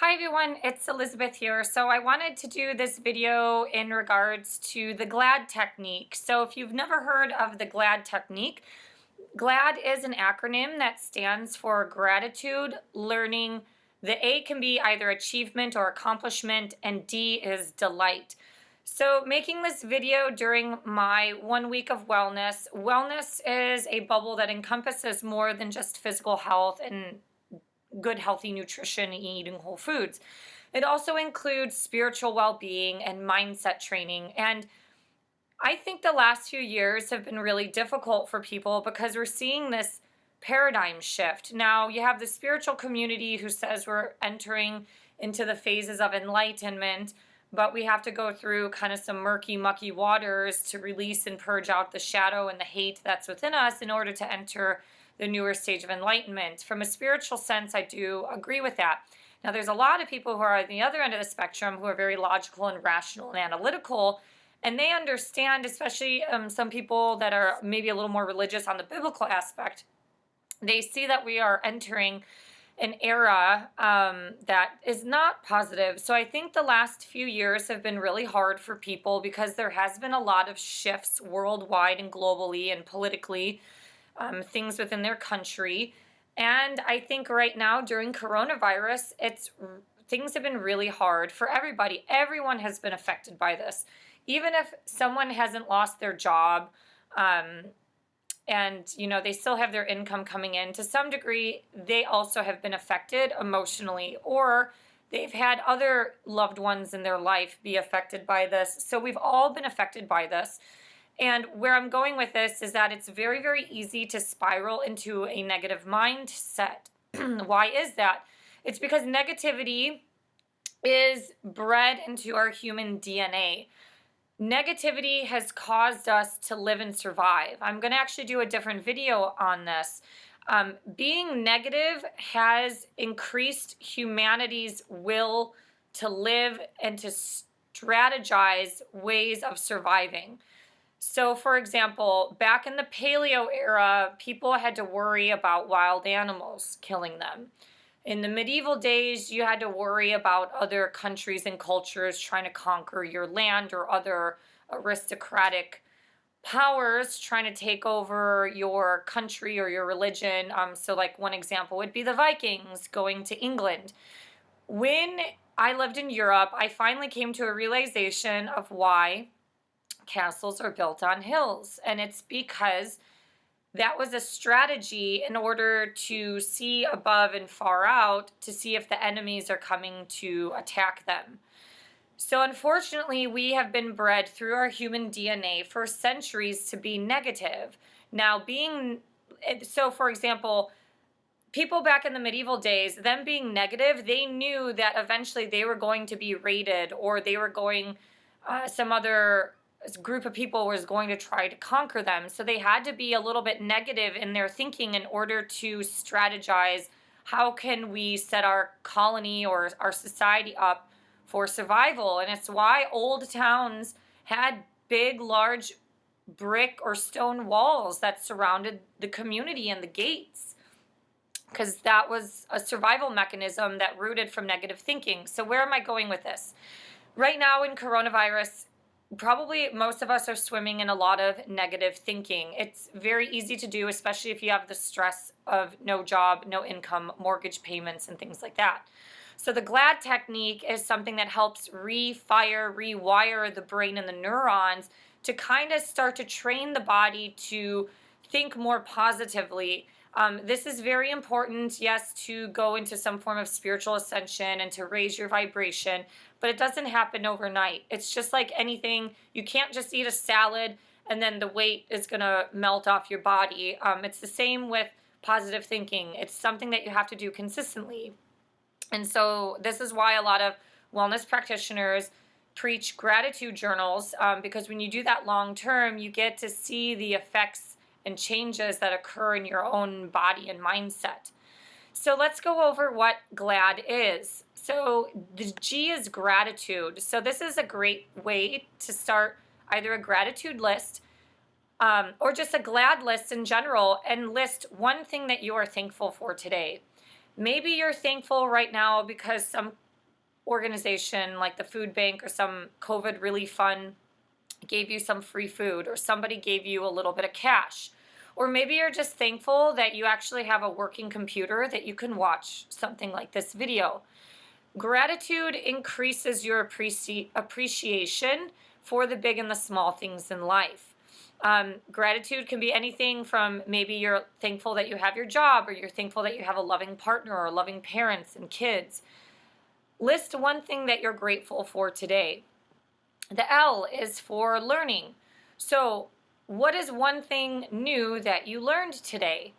Hi everyone, it's Elizabeth here. So I wanted to do this video in regards to the GLAD technique. So if you've never heard of the GLAD technique, GLAD is an acronym that stands for gratitude, learning. The A can be either achievement or accomplishment, and D is delight. So making this video during my 1 week of wellness. Wellness is a bubble that encompasses more than just physical health and good, healthy nutrition, eating whole foods. It also includes spiritual well being and mindset training. And I think the last few years have been really difficult for people because we're seeing this paradigm shift. Now, you have the spiritual community who says we're entering into the phases of enlightenment, but we have to go through kind of some murky, mucky waters to release and purge out the shadow and the hate that's within us in order to enter the newer stage of enlightenment. From a spiritual sense, I do agree with that. Now, there's a lot of people who are at the other end of the spectrum who are very logical and rational and analytical, and they understand, especially some people that are maybe a little more religious on the biblical aspect. They see that we are entering an era that is not positive. So I think the last few years have been really hard for people because there has been a lot of shifts worldwide and globally and politically, things within their country. And I think right now during coronavirus, things have been really hard for everybody. Everyone has been affected by this. Even if someone hasn't lost their job, and they still have their income coming in, to some degree they also have been affected emotionally, or they've had other loved ones in their life be affected by this. So we've all been affected by this. And where I'm going with this is that it's very, very easy to spiral into a negative mindset. Why is that? It's because negativity is bred into our human DNA. Negativity has caused us to live and survive. I'm going to actually do a different video on this. Being negative has increased humanity's will to live and to strategize ways of surviving. So, for example, back in the paleo era, people had to worry about wild animals killing them. In the medieval days, you had to worry about other countries and cultures trying to conquer your land, or other aristocratic powers trying to take over your country or your religion. So, like, one example would be the Vikings going to England. When I lived in Europe, I finally came to a realization of why castles are built on hills. And it's because that was a strategy in order to see above and far out to see if the enemies are coming to attack them. So unfortunately, we have been bred through our human DNA for centuries to be negative. Now, for example, people back in the medieval days, them being negative, they knew that eventually they were going to be raided, or they were going, some other group of people was going to try to conquer them. So they had to be a little bit negative in their thinking in order to strategize how can we set our colony or our society up for survival. And it's why old towns had big, large brick or stone walls that surrounded the community and the gates, because that was a survival mechanism that rooted from negative thinking. So where am I going with this? Right now in coronavirus, probably most of us are swimming in a lot of negative thinking. It's very easy to do, especially if you have the stress of no job, no income, mortgage payments, and things like that. So the GLAD technique is something that helps rewire the brain and the neurons to kind of start to train the body to think more positively. This is very important, yes, to go into some form of spiritual ascension and to raise your vibration, but it doesn't happen overnight. It's just like anything. You can't just eat a salad and then the weight is going to melt off your body. It's the same with positive thinking. It's something that you have to do consistently. And so this is why a lot of wellness practitioners preach gratitude journals, because when you do that long term, you get to see the effects and changes that occur in your own body and mindset. So let's go over what GLAD is. So the G is gratitude. So this is a great way to start either a gratitude list, or just a GLAD list in general, and list one thing that you are thankful for today. Maybe you're thankful right now because some organization like the food bank or some COVID relief fund gave you some free food, or somebody gave you a little bit of cash. Or maybe you're just thankful that you actually have a working computer that you can watch something like this video. Gratitude increases your appreciation for the big and the small things in life. Gratitude can be anything from maybe you're thankful that you have your job, or you're thankful that you have a loving partner or loving parents and kids. List one thing that you're grateful for today. The L is for learning. So, what is one thing new that you learned today?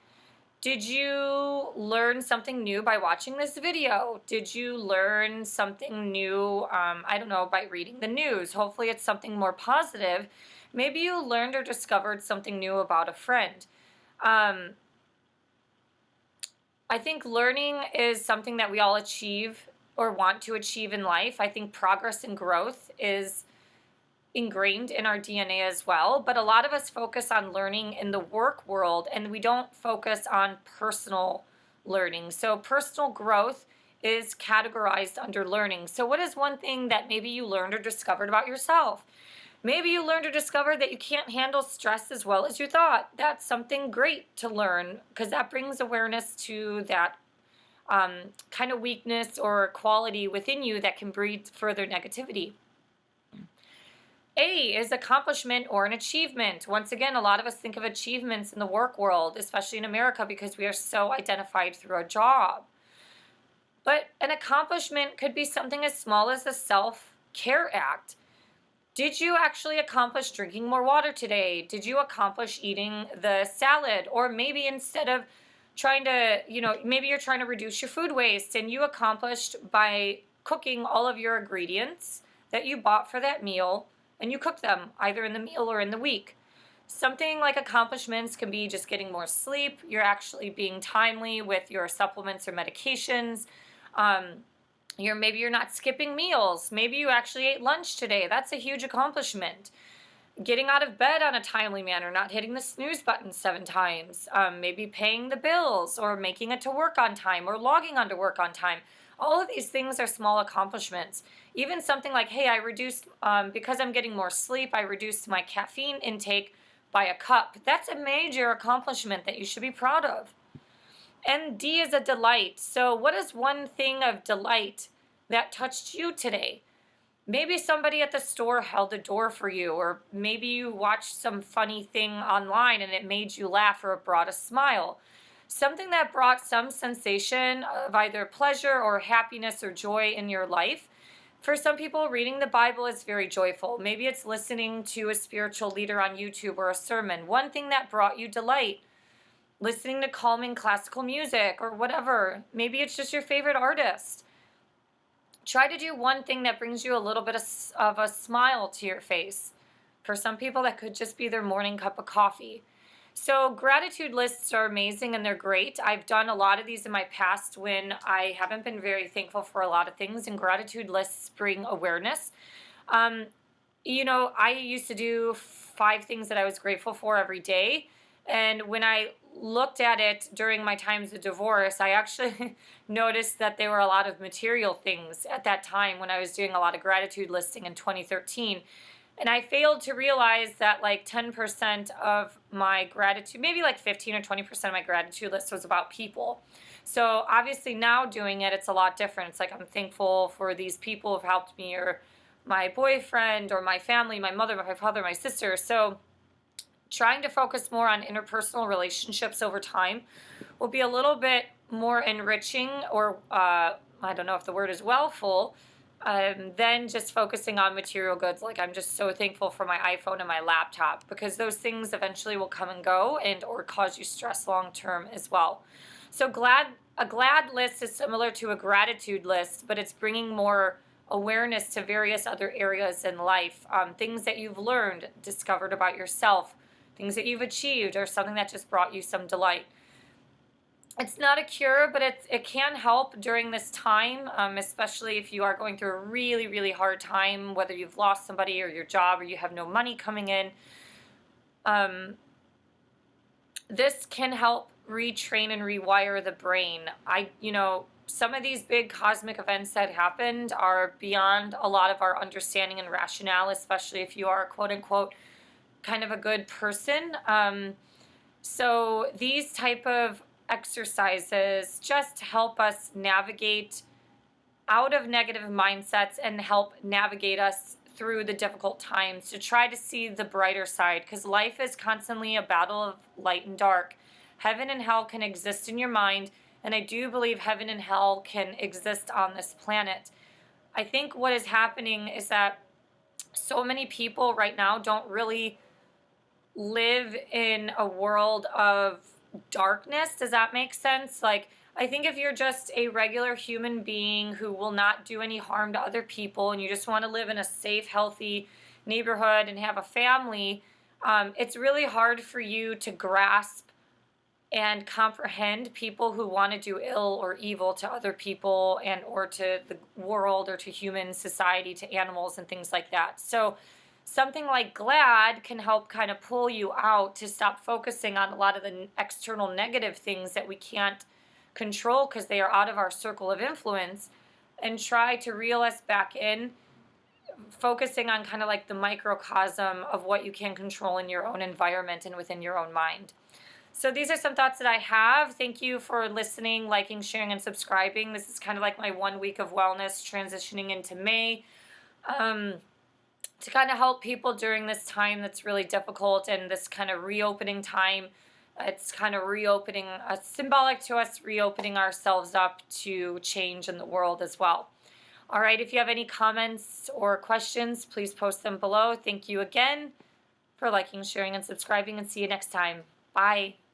Did you learn something new by watching this video? Did you learn something new, I don't know, by reading the news? Hopefully it's something more positive. Maybe you learned or discovered something new about a friend. I think learning is something that we all achieve or want to achieve in life. I think progress and growth is ingrained in our DNA as well, but a lot of us focus on learning in the work world and we don't focus on personal learning. So personal growth is categorized under learning. So what is one thing that maybe you learned or discovered about yourself? Maybe you learned or discovered that you can't handle stress as well as you thought. That's something great to learn, because that brings awareness to that kind of weakness or quality within you that can breed further negativity. A is accomplishment or an achievement. Once again, a lot of us think of achievements in the work world, especially in America, because we are so identified through a job. But an accomplishment could be something as small as a self-care act. Did you actually accomplish drinking more water today? Did you accomplish eating the salad? Or maybe instead of trying to, maybe you're trying to reduce your food waste, and you accomplished by cooking all of your ingredients that you bought for that meal, and you cook them either in the meal or in the week. Something like accomplishments can be just getting more sleep. You're actually being timely with your supplements or medications. Maybe you're not skipping meals. Maybe you actually ate lunch today. That's a huge accomplishment. Getting out of bed on a timely manner, not hitting the snooze button 7 times. Maybe paying the bills, or making it to work on time, or logging onto work on time. All of these things are small accomplishments. Even something like, hey, I reduced, because I'm getting more sleep, I reduced my caffeine intake by a cup. That's a major accomplishment that you should be proud of. And D is a delight. So what is one thing of delight that touched you today? Maybe somebody at the store held a door for you, or maybe you watched some funny thing online and it made you laugh, or it brought a smile. Something that brought some sensation of either pleasure or happiness or joy in your life. For some people, reading the Bible is very joyful. Maybe it's listening to a spiritual leader on YouTube or a sermon. One thing that brought you delight. Listening to calming classical music or whatever. Maybe it's just your favorite artist. Try to do one thing that brings you a little bit of a smile to your face. For some people, that could just be their morning cup of coffee. So gratitude lists are amazing and they're great. I've done a lot of these in my past when I haven't been very thankful for a lot of things, and gratitude lists bring awareness. I used to do 5 things that I was grateful for every day. And when I looked at it during my times of divorce, I actually noticed that there were a lot of material things at that time when I was doing a lot of gratitude listing in 2013. And I failed to realize that like 10% of my gratitude, maybe like 15 or 20% of my gratitude list was about people. So obviously now doing it, it's a lot different. It's like I'm thankful for these people who've helped me, or my boyfriend, or my family, my mother, my father, my sister. So trying to focus more on interpersonal relationships over time will be a little bit more enriching, or I don't know if the word is wellful, than just focusing on material goods. Like I'm just so thankful for my iPhone and my laptop, because those things eventually will come and go and or cause you stress long term as well. So a glad list is similar to a gratitude list, but it's bringing more awareness to various other areas in life, things that you've learned, discovered about yourself, things that you've achieved, or something that just brought you some delight. It's not a cure, but it can help during this time, especially if you are going through a really, really hard time, whether you've lost somebody or your job, or you have no money coming in. This can help retrain and rewire the brain. some of these big cosmic events that happened are beyond a lot of our understanding and rationale, especially if you are, quote unquote, kind of a good person. So these type of exercises just help us navigate out of negative mindsets and help navigate us through the difficult times to try to see the brighter side, because life is constantly a battle of light and dark. Heaven and hell can exist in your mind, and I do believe heaven and hell can exist on this planet. I think what is happening is that so many people right now don't really live in a world of darkness. Does that make sense? Like, I think if you're just a regular human being who will not do any harm to other people and you just want to live in a safe, healthy neighborhood and have a family, it's really hard for you to grasp and comprehend people who want to do ill or evil to other people and or to the world or to human society, to animals and things like that. So something like G.L.A.D can help kind of pull you out to stop focusing on a lot of the external negative things that we can't control because they are out of our circle of influence, and try to reel us back in, focusing on kind of like the microcosm of what you can control in your own environment and within your own mind. So these are some thoughts that I have. Thank you for listening, liking, sharing, and subscribing. This is kind of like my 1 week of wellness transitioning into May. To kind of help people during this time that's really difficult and this kind of reopening time. It's kind of reopening, symbolic to us reopening ourselves up to change in the world as well. All right, if you have any comments or questions, please post them below. Thank you again for liking, sharing, and subscribing, and see you next time. Bye.